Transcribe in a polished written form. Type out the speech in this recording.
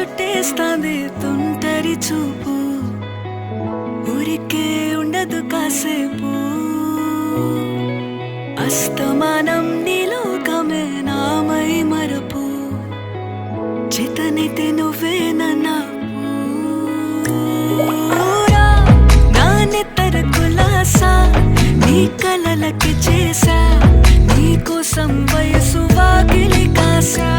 చుట్టేస్తాంది తుంటరి చూపు ఊరికే ఉండదు కాసేపు అస్తమానం నీలోకమే నామై మరపు చేతనైతే నువ్వే నాన్నెత్తర కులాసా నీ కలలకి చేసా నీ కోసం వయసు వాకిలి కాసా